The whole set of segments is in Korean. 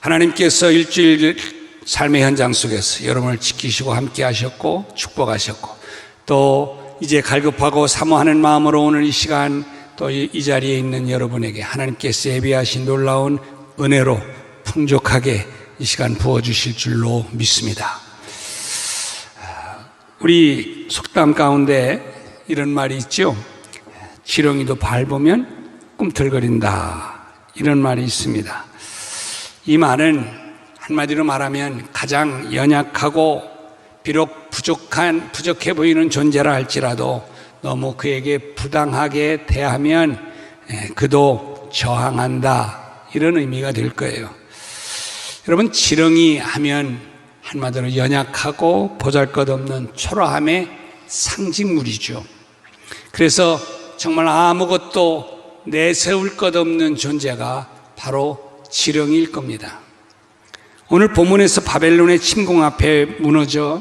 하나님께서 일주일 삶의 현장 속에서 여러분을 지키시고 함께 하셨고 축복하셨고, 또 이제 갈급하고 사모하는 마음으로 오늘 이 시간 또 이 자리에 있는 여러분에게 하나님께서 예비하신 놀라운 은혜로 풍족하게 이 시간 부어주실 줄로 믿습니다. 우리 속담 가운데 이런 말이 있죠. 지렁이도 밟으면 꿈틀거린다, 이런 말이 있습니다. 이 말은 한마디로 말하면 가장 연약하고 비록 부족해 보이는 존재라 할지라도 너무 그에게 부당하게 대하면 그도 저항한다, 이런 의미가 될 거예요. 여러분, 지렁이 하면 한마디로 연약하고 보잘것없는 초라함의 상징물이죠. 그래서 정말 아무것도 내세울 것 없는 존재가 바로 지렁이일 겁니다. 오늘 본문에서 바벨론의 침공 앞에 무너져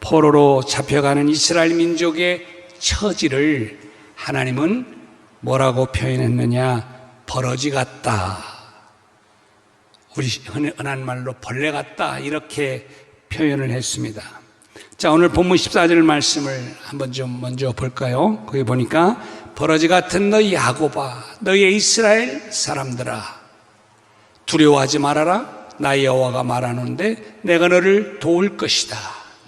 포로로 잡혀가는 이스라엘 민족의 처지를 하나님은 뭐라고 표현했느냐? 버러지 같다, 우리 흔한 말로 벌레 같다, 이렇게 표현을 했습니다. 자, 오늘 본문 14절 말씀을 한번 좀 먼저 볼까요? 거기 보니까 버러지 같은 너희 야곱아, 너희 이스라엘 사람들아, 두려워하지 말아라. 나 여호와가 말하는데 내가 너를 도울 것이다.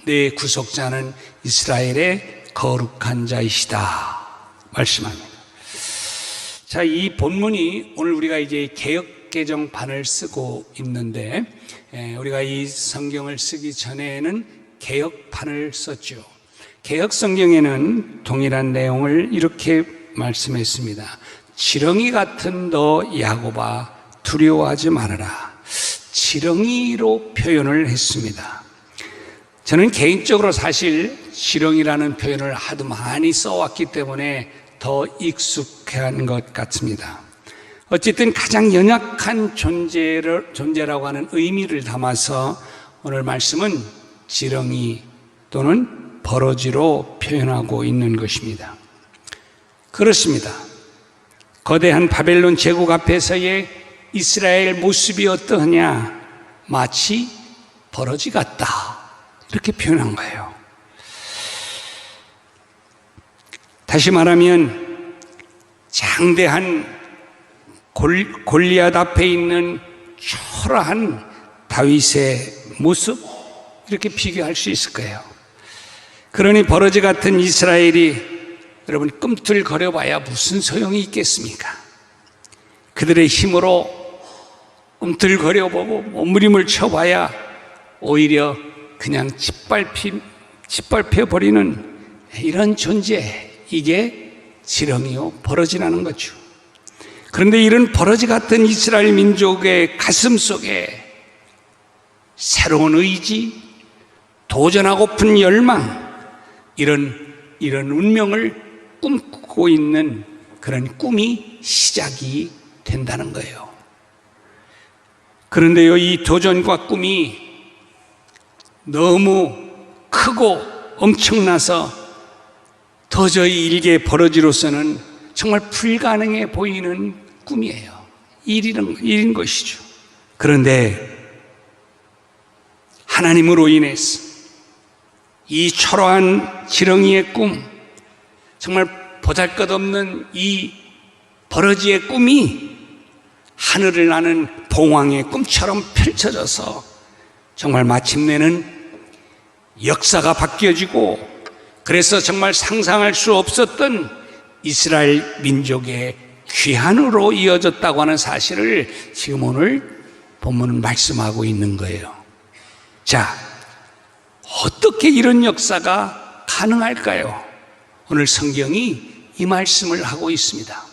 내 구속자는 이스라엘의 거룩한 자이시다, 말씀합니다. 자, 이 본문이 오늘 우리가 이제 개역개정판을 쓰고 있는데, 우리가 이 성경을 쓰기 전에는 개역판을 썼죠. 개역 성경에는 동일한 내용을 이렇게 말씀했습니다. 지렁이 같은 너 야곱아, 두려워하지 말아라. 지렁이로 표현을 했습니다. 저는 개인적으로 사실 지렁이라는 표현을 하도 많이 써왔기 때문에 더 익숙한 것 같습니다. 어쨌든 가장 연약한 존재라고 하는 의미를 담아서 오늘 말씀은 지렁이 또는 버러지로 표현하고 있는 것입니다. 그렇습니다. 거대한 바벨론 제국 앞에서의 이스라엘 모습이 어떠하냐? 마치 버러지 같다, 이렇게 표현한 거예요. 다시 말하면 장대한 골리앗 앞에 있는 초라한 다윗의 모습, 이렇게 비교할 수 있을 거예요. 그러니 버러지 같은 이스라엘이 여러분 꿈틀거려 봐야 무슨 소용이 있겠습니까? 그들의 힘으로 꿈틀거려 보고 몸부림을 쳐봐야 오히려 그냥 짓밟혀 버리는 이런 존재, 이게 지렁이요 버러지라는 거죠. 그런데 이런 버러지 같은 이스라엘 민족의 가슴 속에 새로운 의지, 도전하고픈 열망, 이런 운명을 꿈꾸고 있는 그런 꿈이 시작이 된다는 거예요. 그런데요, 이 도전과 꿈이 너무 크고 엄청나서 도저히 일개 버러지로서는 정말 불가능해 보이는 꿈이에요. 일인 것이죠. 그런데 하나님으로 인해서 이 초라한 지렁이의 꿈, 정말 보잘것없는 이 버러지의 꿈이 하늘을 나는 봉황의 꿈처럼 펼쳐져서 정말 마침내는 역사가 바뀌어지고, 그래서 정말 상상할 수 없었던 이스라엘 민족의 귀환으로 이어졌다고 하는 사실을 지금 오늘 본문은 말씀하고 있는 거예요. 자, 어떻게 이런 역사가 가능할까요? 오늘 성경이 이 말씀을 하고 있습니다.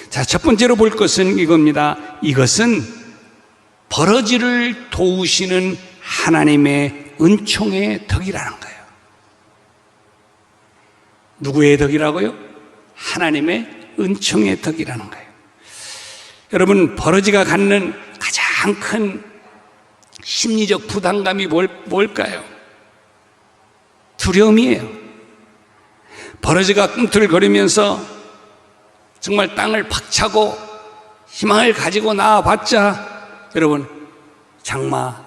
자, 첫 번째로 볼 것은 이겁니다. 이것은 버러지를 도우시는 하나님의 은총의 덕이라는 거예요. 누구의 덕이라고요? 하나님의 은총의 덕이라는 거예요. 여러분, 버러지가 갖는 가장 큰 심리적 부담감이 뭘까요? 두려움이에요. 버러지가 꿈틀거리면서 정말 땅을 박차고 희망을 가지고 나와봤자 여러분 장마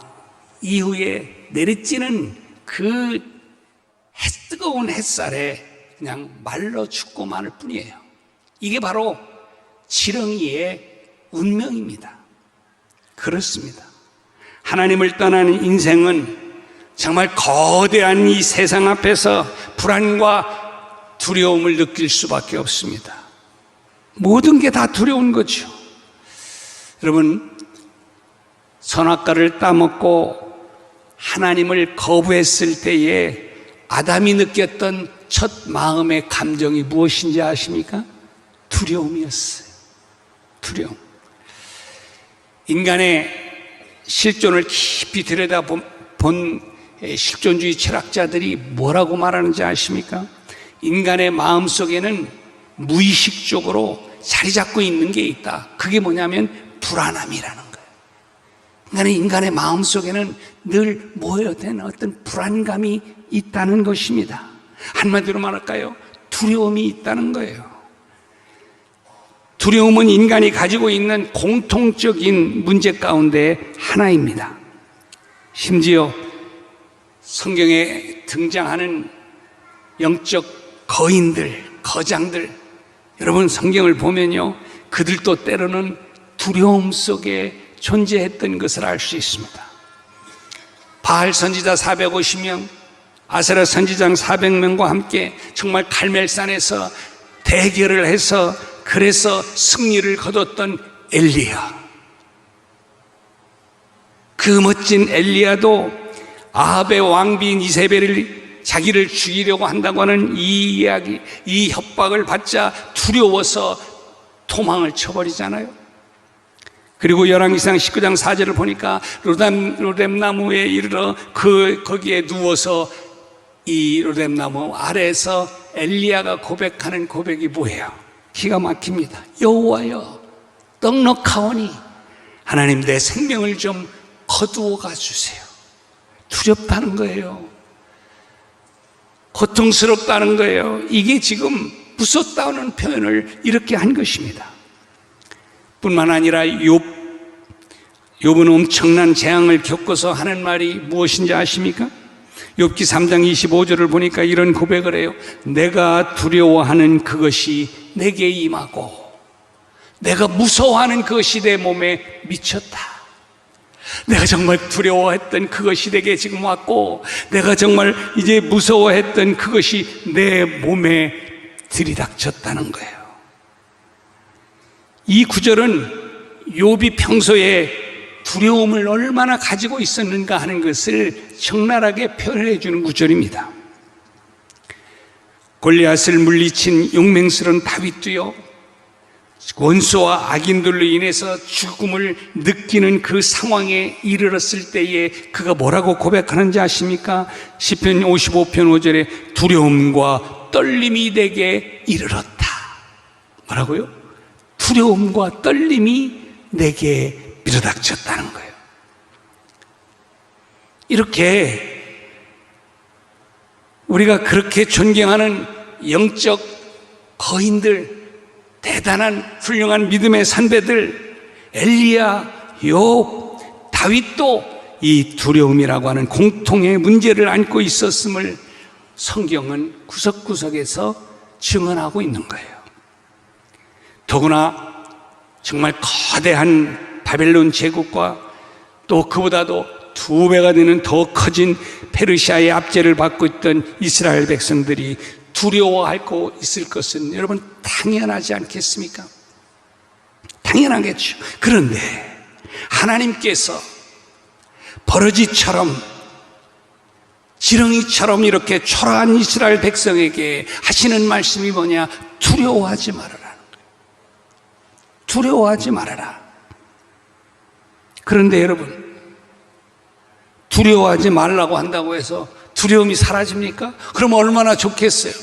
이후에 내리쬐는 그 뜨거운 햇살에 그냥 말라 죽고 마를 뿐이에요. 이게 바로 지렁이의 운명입니다. 그렇습니다. 하나님을 떠나는 인생은 정말 거대한 이 세상 앞에서 불안과 두려움을 느낄 수밖에 없습니다. 모든 게 다 두려운 거죠. 여러분, 선악과를 따먹고 하나님을 거부했을 때에 아담이 느꼈던 첫 마음의 감정이 무엇인지 아십니까? 두려움이었어요. 두려움. 인간의 실존을 깊이 들여다본 실존주의 철학자들이 뭐라고 말하는지 아십니까? 인간의 마음속에는 무의식적으로 자리 잡고 있는 게 있다. 그게 뭐냐면 불안함이라는 거예요. 인간의 마음속에는 늘 모여된 어떤 불안감이 있다는 것입니다. 한마디로 말할까요? 두려움이 있다는 거예요. 두려움은 인간이 가지고 있는 공통적인 문제 가운데 하나입니다. 심지어 성경에 등장하는 영적 거인들, 거장들, 여러분 성경을 보면요, 그들도 때로는 두려움 속에 존재했던 것을 알 수 있습니다. 바알 선지자 450명, 아세라 선지장 400명과 함께 정말 갈멜산에서 대결을 해서 그래서 승리를 거뒀던 엘리야. 그 멋진 엘리야도 아합의 왕비인 이세벨을 자기를 죽이려고 한다고 하는 이 이야기, 이 협박을 받자 두려워서 도망을 쳐버리잖아요. 그리고 열왕기상 19장 4절을 보니까 로뎀나무에 이르러 거기에 누워서 이 로뎀나무 아래에서 엘리야가 고백하는 고백이 뭐예요? 기가 막힙니다. 여호와여, 넉넉하오니 하나님 내 생명을 좀 거두어 가주세요. 두렵다는 거예요. 고통스럽다는 거예요. 이게 지금 무섭다는 표현을 이렇게 한 것입니다. 뿐만 아니라 욥은 엄청난 재앙을 겪어서 하는 말이 무엇인지 아십니까? 욥기 3장 25절을 보니까 이런 고백을 해요. 내가 두려워하는 그것이 내게 임하고 내가 무서워하는 그것이 내 몸에 미쳤다. 내가 정말 두려워했던 그것이 내게 지금 왔고 내가 정말 이제 무서워했던 그것이 내 몸에 들이닥쳤다는 거예요. 이 구절은 욥이 평소에 두려움을 얼마나 가지고 있었는가 하는 것을 적나라하게 표현해 주는 구절입니다. 골리앗을 물리친 용맹스러운 다윗도요, 원수와 악인들로 인해서 죽음을 느끼는 그 상황에 이르렀을 때에 그가 뭐라고 고백하는지 아십니까? 시편 55편 5절에 두려움과 떨림이 내게 이르렀다. 뭐라고요? 두려움과 떨림이 내게 밀어닥쳤다는 거예요. 이렇게 우리가 그렇게 존경하는 영적 거인들, 대단한 훌륭한 믿음의 선배들, 엘리야, 욥, 다윗도 이 두려움이라고 하는 공통의 문제를 안고 있었음을 성경은 구석구석에서 증언하고 있는 거예요. 더구나 정말 거대한 바벨론 제국과 또 그보다도 2배가 되는 더 커진 페르시아의 압제를 받고 있던 이스라엘 백성들이 두려워하고 있을 것은 여러분 당연하지 않겠습니까? 당연하겠죠. 그런데 하나님께서 버러지처럼 지렁이처럼 이렇게 초라한 이스라엘 백성에게 하시는 말씀이 뭐냐? 두려워하지 말아라. 두려워하지 말아라. 그런데 여러분, 두려워하지 말라고 한다고 해서 두려움이 사라집니까? 그럼 얼마나 좋겠어요?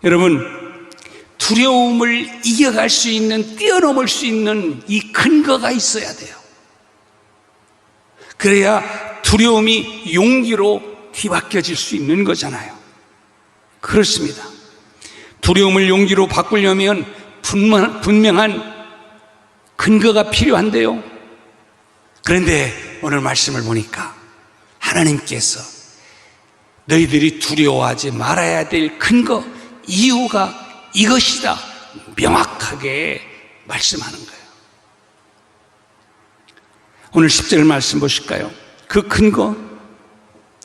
여러분, 두려움을 이겨갈 수 있는, 뛰어넘을 수 있는 이 근거가 있어야 돼요. 그래야 두려움이 용기로 뒤바뀌어질 수 있는 거잖아요. 그렇습니다. 두려움을 용기로 바꾸려면 분명한 근거가 필요한데요. 그런데 오늘 말씀을 보니까 하나님께서 너희들이 두려워하지 말아야 될 근거, 이유가 이것이다 명확하게 말씀하는 거예요. 오늘 10절 말씀 보실까요? 그 근거,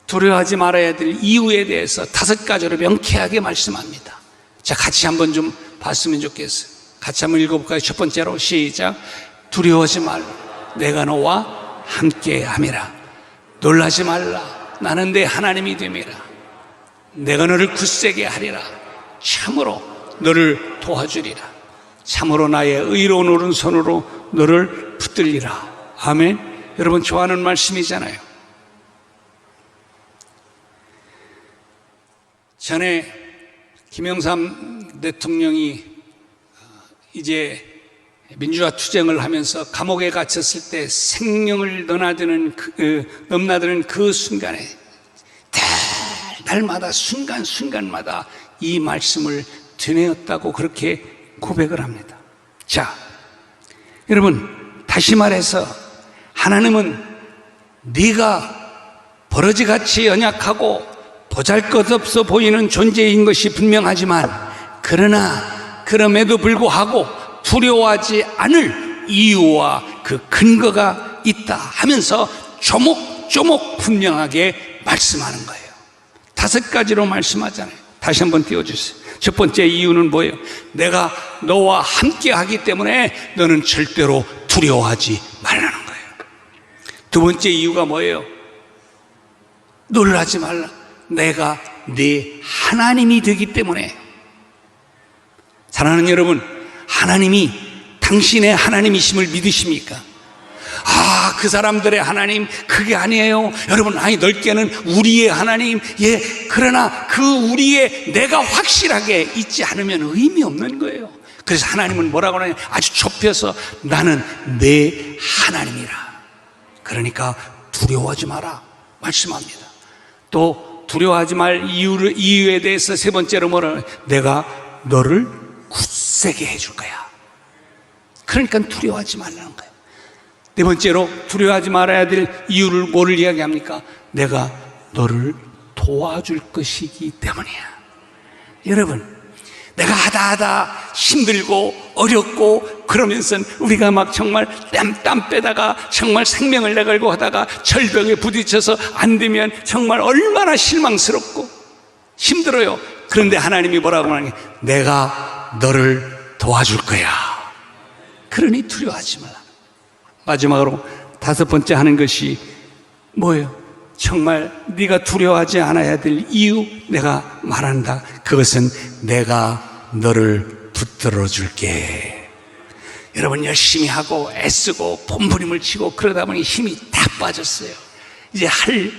두려워하지 말아야 될 이유에 대해서 5가지로 명쾌하게 말씀합니다. 자, 같이 한번 좀 봤으면 좋겠어요. 같이 한번 읽어볼까요? 첫 번째로 시작. 두려워하지 말라. 내가 너와 함께 함이라. 놀라지 말라. 나는 내 하나님이 됨이라. 내가 너를 굳세게 하리라. 참으로 너를 도와주리라. 참으로 나의 의로운 오른손으로 너를 붙들리라. 아멘. 여러분 좋아하는 말씀이잖아요. 전에 김영삼 대통령이 이제 민주화 투쟁을 하면서 감옥에 갇혔을 때 생명을 넘나드는 그 순간에 날마다 순간순간마다 이 말씀을 되뇌었다고 그렇게 고백을 합니다. 자, 여러분 다시 말해서 하나님은 네가 버러지같이 연약하고 보잘것없어 보이는 존재인 것이 분명하지만 그럼에도 불구하고 두려워하지 않을 이유와 그 근거가 있다 하면서 조목조목 분명하게 말씀하는 거예요. 5가지로 말씀하잖아요. 다시 한번 띄워주세요. 첫 번째 이유는 뭐예요? 내가 너와 함께 하기 때문에 너는 절대로 두려워하지 말라는 거예요. 두 번째 이유가 뭐예요? 놀라지 말라. 내가 네 하나님이 되기 때문에. 사랑하는 여러분, 하나님이 당신의 하나님이심을 믿으십니까? 그 사람들의 하나님 그게 아니에요. 여러분, 아니 넓게는 우리의 하나님, 예, 그러나 그 우리의 내가 확실하게 있지 않으면 의미 없는 거예요. 그래서 하나님은 뭐라고 하냐? 아주 좁혀서 나는 내 하나님이라. 그러니까 두려워하지 마라 말씀합니다. 또 두려워하지 말 이유에 대해서 세 번째로 뭐라? 내가 너를 굳세게 해줄 거야. 그러니까 두려워하지 말라는 거예요. 네 번째로 두려워하지 말아야 될 이유를 뭐를 이야기합니까? 내가 너를 도와줄 것이기 때문이야. 여러분, 내가 하다 힘들고 어렵고 그러면서 우리가 막 정말 땀 빼다가 정말 생명을 내걸고 하다가 절벽에 부딪혀서 안 되면 정말 얼마나 실망스럽고 힘들어요. 그런데 하나님이 뭐라고 하냐? 내가 너를 도와줄 거야. 그러니 두려워하지 말라. 마지막으로 5번째 하는 것이 뭐예요? 정말 네가 두려워하지 않아야 될 이유 내가 말한다. 그것은 내가 너를 붙들어 줄게. 여러분 열심히 하고 애쓰고 몸부림을 치고 그러다 보니 힘이 다 빠졌어요. 이제 할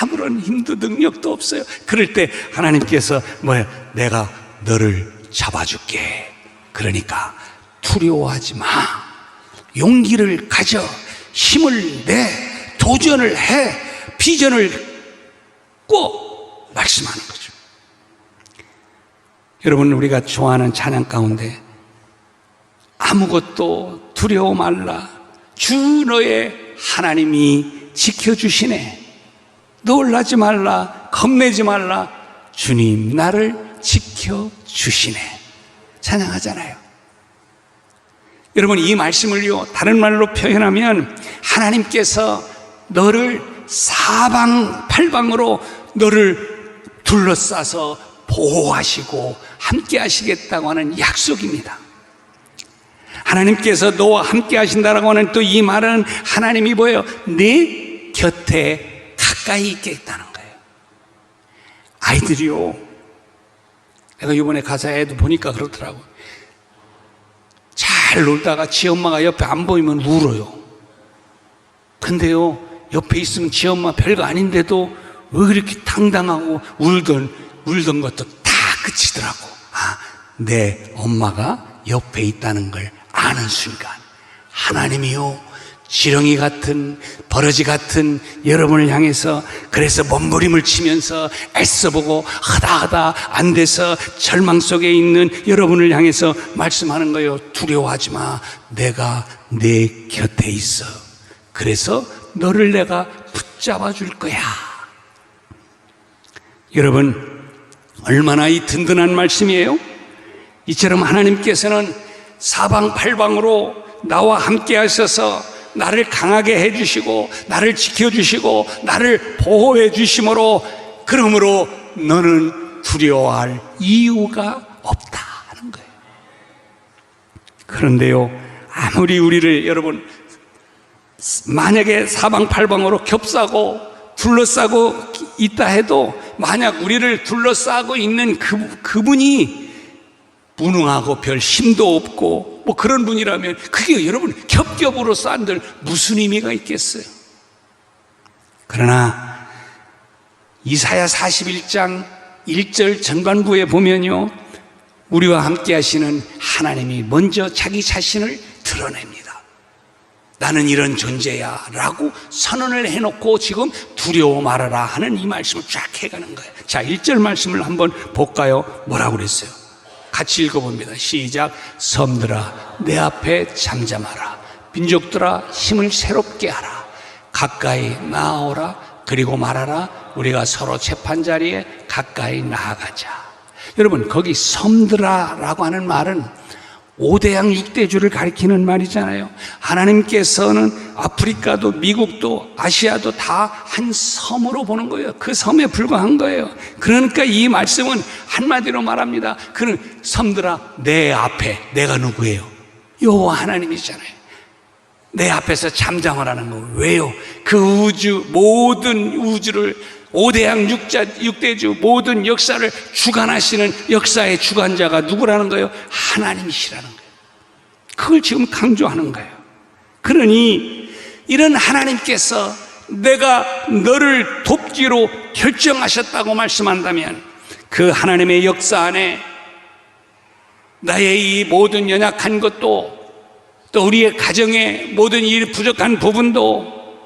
아무런 힘도 능력도 없어요. 그럴 때 하나님께서 뭐예요? 내가 너를 잡아줄게. 그러니까 두려워하지 마. 용기를 가져. 힘을 내. 도전을 해. 비전을 꼭 말씀하는 거죠. 여러분, 우리가 좋아하는 찬양 가운데 아무것도 두려워 말라. 주 너의 하나님이 지켜주시네. 놀라지 말라. 겁내지 말라. 주님 나를 지켜주시네. 찬양하잖아요. 여러분, 이 말씀을요 다른 말로 표현하면 하나님께서 너를 사방팔방으로 너를 둘러싸서 보호하시고 함께 하시겠다고 하는 약속입니다. 하나님께서 너와 함께 하신다라고 하는 또 이 말은 하나님이 뭐예요? 내 곁에 가까이 있겠다는 거예요. 아이들이요, 내가 이번에 가사 애도 보니까 그렇더라고요. 잘 놀다가 지 엄마가 옆에 안 보이면 울어요. 근데요, 옆에 있으면 지 엄마 별거 아닌데도 왜 그렇게 당당하고 울던 것도 다 그치더라고. 내 엄마가 옆에 있다는 걸 아는 순간 하나님이요, 지렁이 같은 버러지 같은 여러분을 향해서 그래서 몸부림을 치면서 애써보고 하다 안 돼서 절망 속에 있는 여러분을 향해서 말씀하는 거예요. 두려워하지 마. 내가 내 곁에 있어. 그래서 너를 내가 붙잡아 줄 거야. 여러분, 얼마나 이 든든한 말씀이에요? 이처럼 하나님께서는 사방팔방으로 나와 함께 하셔서 나를 강하게 해주시고 나를 지켜주시고 나를 보호해 주심으로, 그러므로 너는 두려워할 이유가 없다 하는 거예요. 그런데요, 아무리 우리를, 여러분, 만약에 사방팔방으로 겹싸고 둘러싸고 있다 해도, 만약 우리를 둘러싸고 있는 그분이 무능하고 별 힘도 없고 뭐 그런 분이라면 그게 여러분 겹겹으로 싼들 무슨 의미가 있겠어요? 그러나 이사야 41장 1절 전반부에 보면요, 우리와 함께 하시는 하나님이 먼저 자기 자신을 드러냅니다. 나는 이런 존재야 라고 선언을 해놓고 지금 두려워 말아라 하는 이 말씀을 쫙 해가는 거예요. 자, 1절 말씀을 한번 볼까요? 뭐라고 그랬어요? 같이 읽어봅니다. 시작. 섬들아 내 앞에 잠잠하라. 민족들아 힘을 새롭게 하라. 가까이 나아오라. 그리고 말하라. 우리가 서로 재판자리에 가까이 나아가자. 여러분, 거기 섬들아 라고 하는 말은 5대양 6대주를 가리키는 말이잖아요. 하나님께서는 아프리카도 미국도 아시아도 다 한 섬으로 보는 거예요. 그 섬에 불과한 거예요. 그러니까 이 말씀은 한마디로 말합니다. 그는 섬들아 내 앞에, 내가 누구예요? 여호와 하나님이잖아요. 내 앞에서 잠잠하라는 거. 왜요? 그 우주, 모든 우주를 5대양 6대주 모든 역사를 주관하시는 역사의 주관자가 누구라는 거예요? 하나님이시라는 거예요. 그걸 지금 강조하는 거예요. 그러니 이런 하나님께서 내가 너를 돕기로 결정하셨다고 말씀한다면, 그 하나님의 역사 안에 나의 이 모든 연약한 것도, 또 우리의 가정의 모든 이 부족한 부분도,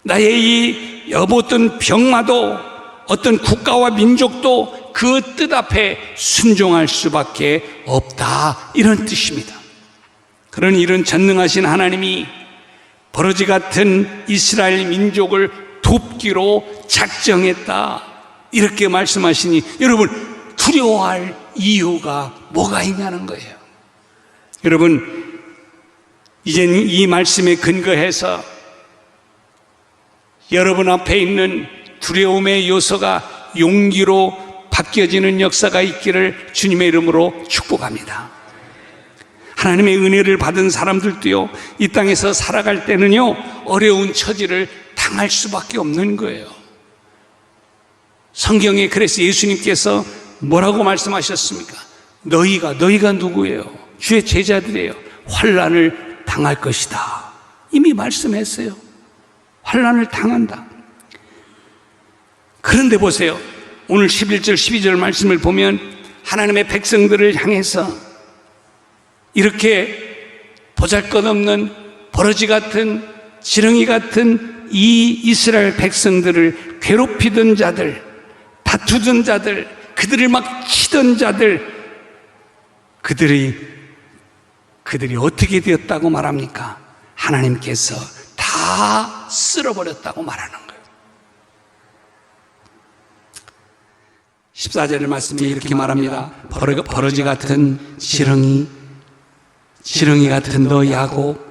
나의 이 어떤 병마도, 어떤 국가와 민족도 그 뜻 앞에 순종할 수밖에 없다, 이런 뜻입니다. 그런 이런 전능하신 하나님이 버러지 같은 이스라엘 민족을 돕기로 작정했다, 이렇게 말씀하시니 여러분 두려워할 이유가 뭐가 있냐는 거예요. 여러분, 이제는 이 말씀에 근거해서 여러분 앞에 있는 두려움의 요소가 용기로 바뀌어지는 역사가 있기를 주님의 이름으로 축복합니다. 하나님의 은혜를 받은 사람들도요, 이 땅에서 살아갈 때는요, 어려운 처지를 당할 수밖에 없는 거예요. 성경에 그래서 예수님께서 뭐라고 말씀하셨습니까? 너희가 누구예요? 주의 제자들이에요. 환난을 당할 것이다. 이미 말씀했어요. 환난을 당한다. 그런데 보세요. 오늘 11절 12절 말씀을 보면 하나님의 백성들을 향해서 이렇게 보잘것없는 버러지 같은 지렁이 같은 이 이스라엘 백성들을 괴롭히던 자들, 다투던 자들, 그들을 막 치던 자들, 그들이 어떻게 되었다고 말합니까? 하나님께서 다 쓸어버렸다고 말하는 거예요. 14절의 말씀이 이렇게 말합니다. 버러지 같은 지렁이 같은 너 야곱,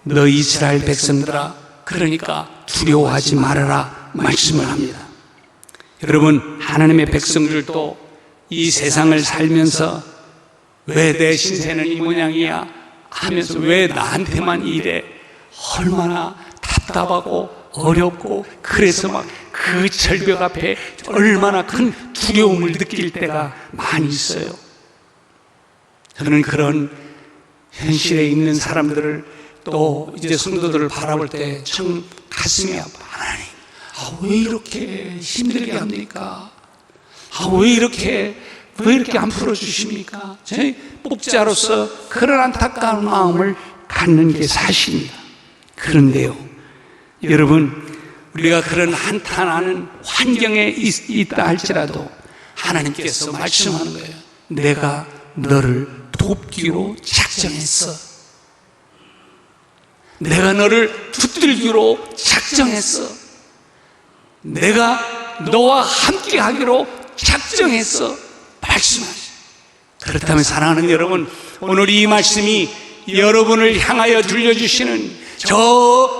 너 이스라엘 백성들아, 그러니까 두려워하지 말아라 말씀을 합니다. 여러분, 하나님의 백성들도 이 세상을 살면서 왜 내 신세는 이 모양이야 하면서 왜 나한테만 이래, 얼마나 답답하고 어렵고, 그래서 막 그 절벽 앞에 얼마나 큰 두려움을 느낄 때가 많이 있어요. 저는 그런 현실에 있는 사람들을, 또 이제 성도들을 바라볼 때 참 가슴이 아파. 하나님, 왜 이렇게 힘들게 합니까? 왜 이렇게 안 풀어주십니까? 저희 목자로서 그런 안타까운 마음을 갖는 게 사실입니다. 그런데요, 여러분, 우리가 그런 한탄하는 환경에 있다 할지라도 하나님께서 말씀하는 거예요. 내가 너를 돕기로 작정했어. 내가 너를 붙들기로 작정했어. 내가 너와 함께 하기로 작정했어. 말씀하시. 그렇다면 사랑하는 여러분, 오늘 이 말씀이 여러분을 향하여 들려주시는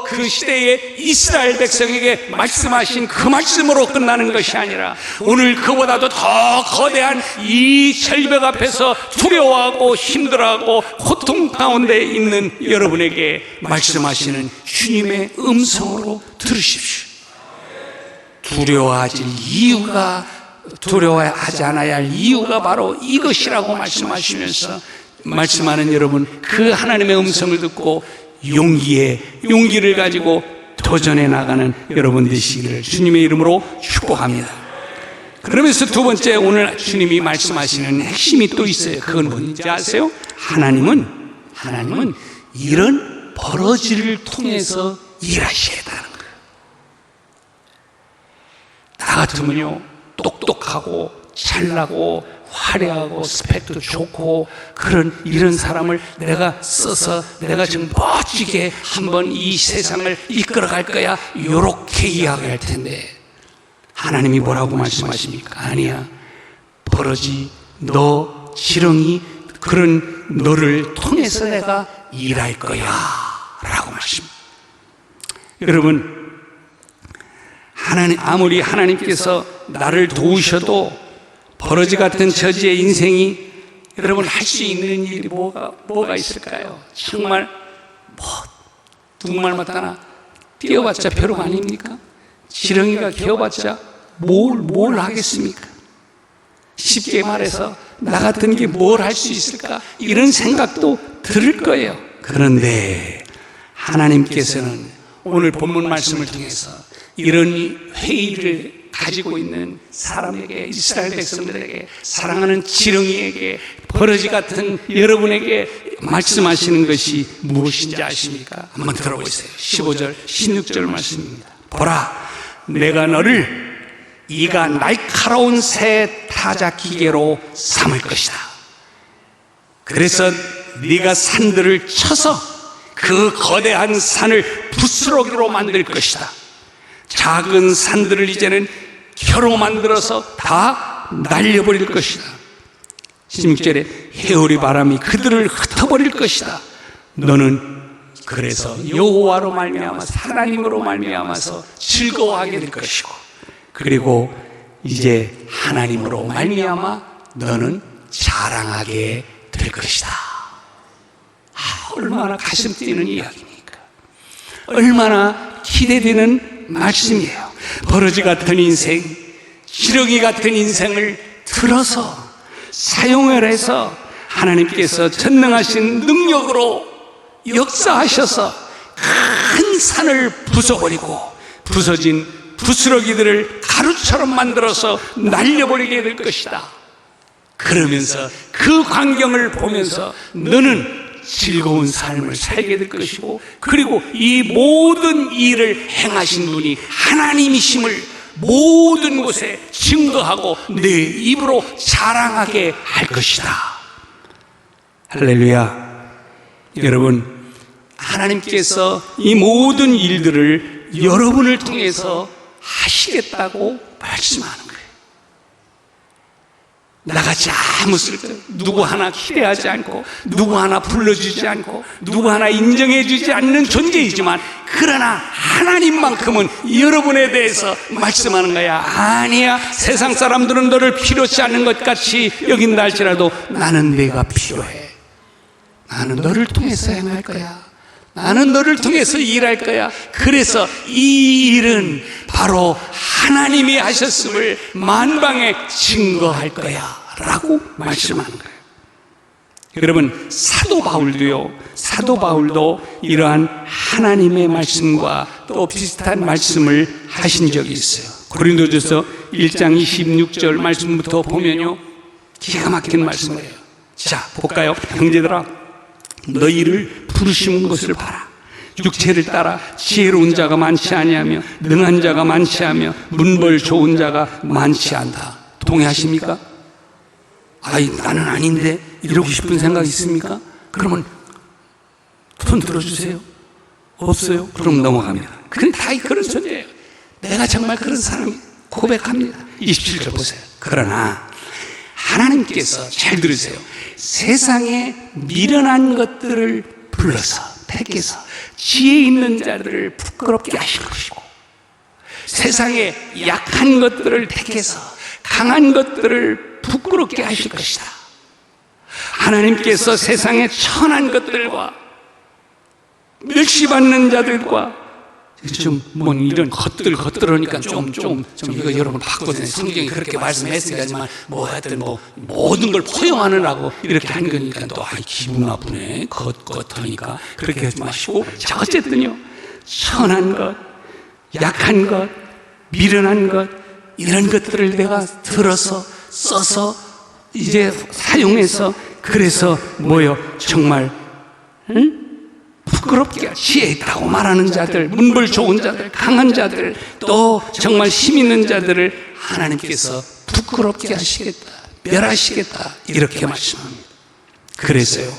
그 시대의 이스라엘 백성에게 말씀하신 그 말씀으로 끝나는 것이 아니라 오늘 그보다도 더 거대한 이 절벽 앞에서 두려워하고 힘들어하고 고통 가운데 있는 여러분에게 말씀하시는 주님의 음성으로 들으십시오. 두려워하지 않아야 할 이유가 바로 이것이라고 말씀하시면서 말씀하는 여러분, 그 하나님의 음성을 듣고 용기를 가지고 도전해 나가는 여러분 되시기를 주님의 이름으로 축복합니다. 그러면서 두 번째, 오늘 주님이 말씀하시는 핵심이 또 있어요. 그건 뭔지 아세요? 하나님은 이런 버러지를 통해서 일하셔야 한다는 거예요. 나 같으면요, 똑똑하고 잘나고 화려하고 스펙도 좋고 이런 사람을 내가 써서 내가 좀 멋지게 한번 이 세상을 이끌어갈 거야, 이렇게 이야기할 텐데 하나님이 뭐라고 말씀하십니까? 아니야, 버러지, 너 지렁이, 그런 너를 통해서 내가 일할 거야 라고 말씀합니다. 여러분, 아무리 하나님께서 나를 도우셔도 버러지 같은 저지의 인생이 여러분 할 수 있는 일이 뭐가 있을까요? 정말 누구말마다나 뛰어봤자 벼룩 아닙니까? 지렁이가 기어봤자 뭘 하겠습니까? 쉽게 말해서 나 같은 게 뭘 할 수 있을까? 이런 생각도 들을 거예요. 그런데 하나님께서는 오늘 본문 말씀을 통해서 이런 회의를 가지고 있는 사람에게, 이스라엘 백성들에게, 사랑하는 지렁이에게, 버러지 같은 여러분에게 말씀하시는 것이 무엇인지 아십니까? 한번 들어보세요. 15절, 16절 말씀입니다. 보라, 내가 너를 이가 날카로운 새 타작 기계로 삼을 것이다. 그래서 네가 산들을 쳐서 그 거대한 산을 부스러기로 만들 것이다. 작은 산들을 이제는 혀로 만들어서 다 날려버릴 것이다. 16절에 해오리 바람이 그들을 흩어버릴 것이다. 너는 그래서 여호와로 말미암아서, 하나님으로 말미암아서 즐거워하게 될 것이고, 그리고 이제 하나님으로 말미암아 너는 자랑하게 될 것이다. 얼마나 가슴 뛰는 이야기입니까? 얼마나 기대되는 말씀이에요. 버러지 같은 인생, 지렁이 같은 인생을 들어서 사용을 해서 하나님께서 전능하신 능력으로 역사하셔서 큰 산을 부숴버리고 부서진 부스러기들을 가루처럼 만들어서 날려버리게 될 것이다. 그러면서 그 광경을 보면서 너는 즐거운 삶을 살게 될 것이고, 그리고 이 모든 일을 행하신 분이 하나님이심을 모든 곳에 증거하고 내 입으로 자랑하게 할 것이다. 할렐루야. 여러분, 하나님께서 이 모든 일들을 여러분을 통해서 하시겠다고 말씀하는 거예요. 나같이 아무 쓸데없이 누구 하나 기대하지 않고, 누구 하나 불러주지 않고, 누구 하나 인정해주지 않는 존재이지만, 그러나 하나님만큼은 여러분에 대해서 말씀하는 거야. 아니야, 세상 사람들은 너를 필요치 않은 것 같이 여긴다 할지라도 나는 내가 필요해. 나는 너를 통해서 행할 거야. 나는 너를 통해서 일할 거야. 그래서 이 일은 바로 하나님이 하셨음을 만방에 증거할 거야 라고 말씀하는 거예요. 여러분, 사도 바울도 이러한 하나님의 말씀과 또 비슷한 말씀을 하신 적이 있어요. 고린도전서 1장 26절 말씀부터 보면요, 기가 막힌 말씀이에요. 자, 볼까요? 형제들아, 너희를 부르신 것을 봐라. 육체를 따라 지혜로운 자가 많지 아니하며 능한 자가 많지 하며 문벌 좋은 자가 많지 않다. 동의하십니까? 아이, 나는 아닌데 이러고 싶은 생각 있습니까? 그러면 손 들어주세요. 없어요? 그럼 넘어갑니다. 그건 다 그런 존재예요. 내가 정말 그런 사람이 고백합니다. 27절 보세요. 그러나 하나님께서, 잘 들으세요, 세상에 미련한 것들을 불러서 택해서 지혜 있는 자들을 부끄럽게 하실 것이고, 세상에 약한 것들을 택해서 강한 것들을 부끄럽게 하실 것이다. 하나님께서 세상에 천한 것들과 멸시받는 자들과, 뭐 이런 겉들으니까 좀 이거 여러분 바꿔주세요. 성경이 그렇게 말씀했으니까, 뭐 하여튼 뭐 모든 걸 포용하느라고 이렇게 한 거니까 또 기분 나쁘네. 겉하니까 그렇게 하지 마시고, 자, 어쨌든요, 천한 것, 약한 것, 미련한 것, 이런 것들을 내가 들어서 써서 이제 사용해서, 그래서 뭐요? 정말 부끄럽게 지혜 있다고 말하는 자들, 문벌 좋은 자들, 강한 자들, 또 정말 힘 있는 자들을 하나님께서 부끄럽게 하시겠다, 멸하시겠다, 이렇게 말씀합니다. 그래서요,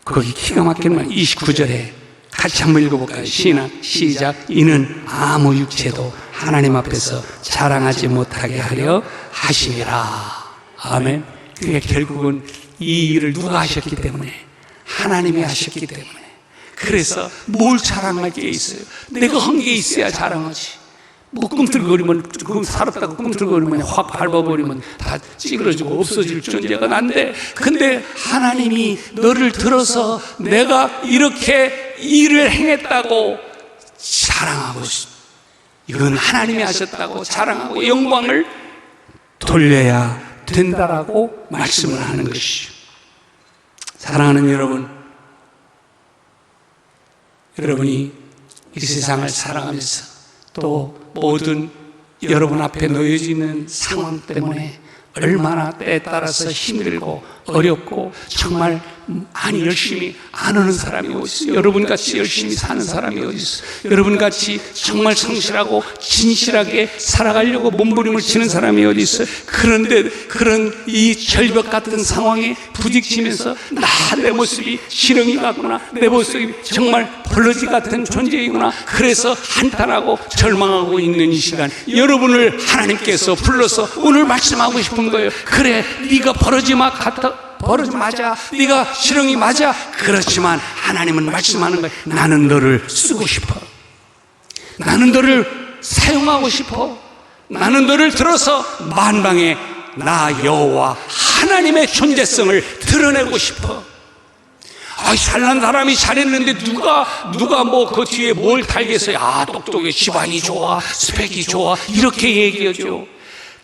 거기 기가 막힌 말 29절에 같이 한번 읽어볼까요? 시작. 이는 아무 육체도 하나님 앞에서 자랑하지 못하게 하려 하심이라. 아멘. 그게 결국은 이 일을 누가 하셨기 때문에? 하나님이 하셨기 때문에. 그래서 뭘 자랑할 게 있어요? 내가 한 게 있어야 자랑하지. 뭐 꿈틀거리면, 살았다고 꿈틀거리면 확 밟아버리면 다 찌그러지고 없어질 존재가 난데, 근데 하나님이 너를 들어서 내가 이렇게 일을 행했다고 자랑하고, 이건 하나님이 하셨다고 자랑하고 영광을 돌려야 된다라고 말씀을 하는 것이죠. 사랑하는 여러분이 이 세상을 살아가면서 또 모든 여러분 앞에 놓여지는 상황 때문에 얼마나 때에 따라서 힘들고 어렵고 정말 열심히 안 하는 사람이 어디 있어요? 여러분같이 열심히 사는 사람이 어디 있어요? 여러분같이 정말 성실하고 진실하게 살아가려고 몸부림을 치는 사람이 어디 있어요? 그런데 그런 이 절벽 같은 상황에 부딪히면서 내 모습이 지렁이 같구나, 내 모습이 정말 벌러지 같은 존재이구나, 그래서 한탄하고 절망하고 있는 이 시간, 여러분을 하나님께서 불러서 오늘 말씀하고 싶은 거예요. 그래, 네가 버러지 맞아, 네가 지렁이 맞아. 그렇지만 하나님은 말씀하는 거예요. 나는 너를 쓰고 싶어. 나는 너를 사용하고 싶어. 나는 너를 들어서 만방에 나 여호와 하나님의 존재성을 드러내고 싶어. 잘난 사람이 잘했는데 누가 뭐 그 뒤에 뭘 달겠어요? 똑똑해, 집안이 좋아, 스펙이 좋아, 이렇게 얘기하죠.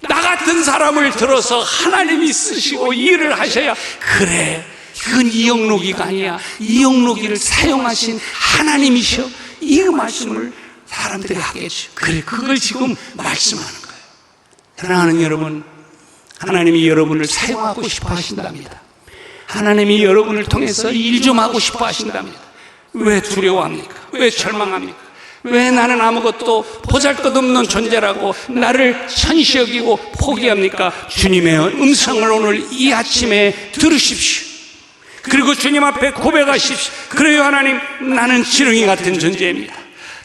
나 같은 사람을 들어서 하나님이 쓰시고 일을 하셔야, 그래, 이건 이영록이가 아니야, 이영록이를 사용하신 하나님이셔. 이 말씀을 사람들이 하겠죠. 그래, 그걸 지금 말씀하는 거예요. 사랑하는 여러분, 하나님이 여러분을 사용하고 싶어 하신답니다. 하나님이 여러분을 통해서 일 좀 하고 싶어 하신답니다. 왜 두려워합니까? 왜 절망합니까? 왜 나는 아무것도 보잘것없는 존재라고 나를 천시 여기고 포기합니까? 주님의 음성을 오늘 이 아침에 들으십시오. 그리고 주님 앞에 고백하십시오. 그래요, 하나님, 나는 지렁이 같은 존재입니다.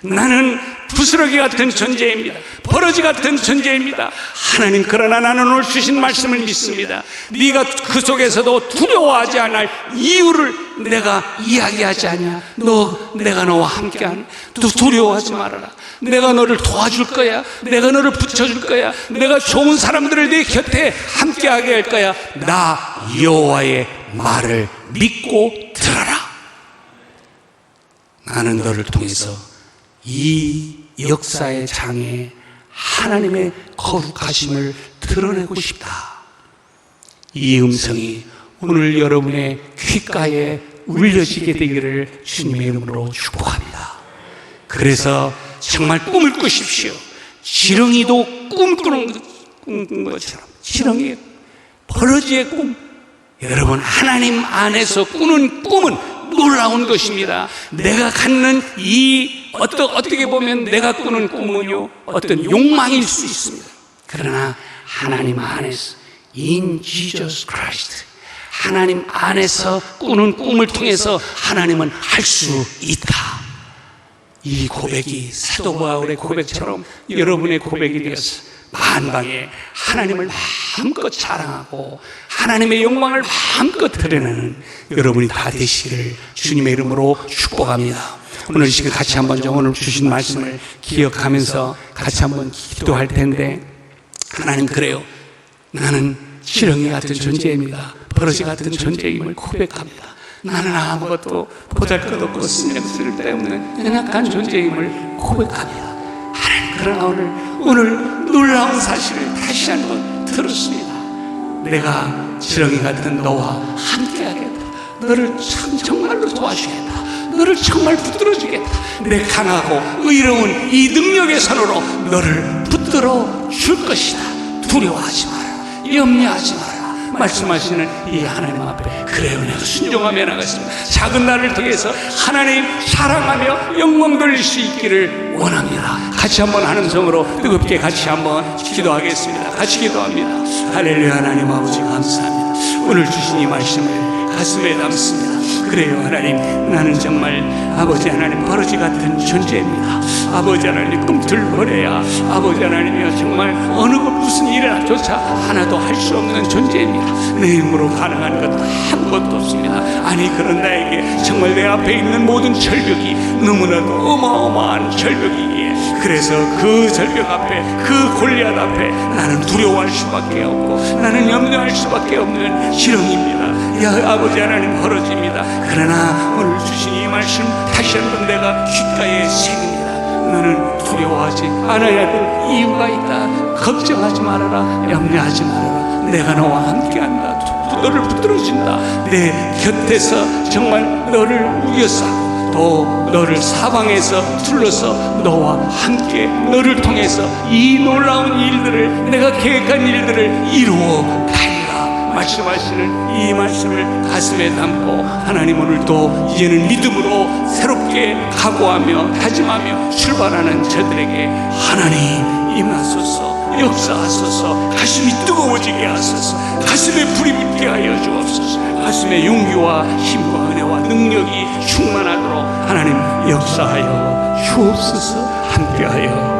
나는 부스러기 같은 존재입니다. 버러지 같은 존재입니다. 하나님, 그러나 나는 오늘 주신 말씀을 믿습니다. 네가 그 속에서도 두려워하지 않을 이유를 내가 이야기하지 않냐. 내가 너와 함께하는, 또 두려워하지 말아라. 내가 너를 도와줄 거야. 내가 너를 붙여줄 거야. 내가 좋은 사람들을 네 곁에 함께하게 할 거야. 나 여호와의 말을 믿고 들어라. 나는 너를 통해서 이 역사의 장에 하나님의 거룩하심을 드러내고 싶다. 이 음성이 오늘 여러분의 귓가에 울려지게 되기를 주님의 이름으로 축복합니다. 그래서 정말 꿈을 꾸십시오. 지렁이도 꿈꾸는 것처럼, 지렁이의 버러지의 꿈, 여러분 하나님 안에서 꾸는 꿈은 놀라운 것입니다. 내가 갖는 어떻게 보면 내가 꾸는 꿈은요, 어떤 욕망일 수 있습니다. 그러나 하나님 안에서, in Jesus Christ, 하나님 안에서 꾸는 꿈을 통해서 하나님은 할 수 있다. 이 고백이 사도 바울의 고백처럼 여러분의 고백이 되어서 만방에 하나님을 마음껏 자랑하고 하나님의 영광을 마음껏 드러내는 여러분이 다 되시기를 주님의 이름으로 축복합니다. 오늘 이 시간 같이 한번 오늘 주신 말씀을 기억하면서 같이 한번 기도할 텐데, 하나님 그래요. 나는 지렁이 같은 존재입니다. 버러지 같은 존재임을 고백합니다. 나는 아무것도 보잘것없고 쓸데없는 연약한 존재임을 고백합니다. 하나님 그러나 오늘 놀라운 사실을 다시 한번 들었습니다. 내가 지렁이 같은 너와 함께하겠다. 너를 정말로 도와주겠다. 너를 정말 붙들어주겠다. 내 강하고 의로운 이 능력의 손으로 너를 붙들어 줄 것이다. 두려워하지 마라. 염려하지 마라. 말씀하시는 이 하나님 앞에 그래요, 내가 순종하며 나가겠습니다. 작은 나를 통해서 하나님 사랑하며 영광 돌릴 수 있기를 원합니다. 같이 한번 하는 성으로 뜨겁게 같이 한번 기도하겠습니다. 같이 기도합니다. 할렐루야. 하나님 아버지 감사합니다. 오늘 주신 이 말씀을 가슴에 담습니다. 그래요, 하나님, 나는 정말 아버지 하나님 버러지 같은 존재입니다. 아버지 하나님 꿈틀거려야 아버지 하나님이여 정말 어느 것 무슨 일이라조차 하나도 할 수 없는 존재입니다. 내 힘으로 가능한 것 아무것도 없습니다. 아니 그런 나에게 정말 내 앞에 있는 모든 절벽이 너무나도 어마어마한 절벽이기에, 그래서 그 절벽 앞에 그 골리앗 앞에 나는 두려워할 수밖에 없고 나는 염려할 수밖에 없는 지렁입니다. 야 아버지 하나님 버러지입니다. 그러나 오늘 주신 이 말씀 다시 한번 내가 귓가에 새깁니다. 너는 두려워하지 않아야 될 이유가 있다. 걱정하지 말아라. 염려하지 말아라. 내가 너와 함께한다. 너를 붙들어준다. 내 곁에서 정말 너를 우겨싸고 또 너를 사방에서 둘러서 너와 함께 너를 통해서 이 놀라운 일들을, 내가 계획한 일들을 이루어 가리라 말씀하시는 이 말씀을 가슴에 담고 하나님 오늘도 이제는 믿음으로 새롭게 각오하며 다짐하며 출발하는 저들에게 하나님 임하소서, 역사하소서, 가슴이 뜨거워지게 하소서, 가슴에 불이 붙게 하여 주옵소서, 가슴에 용기와 힘과 은혜와 능력이 충만하도록 하나님 역사하여 주옵소서, 함께하여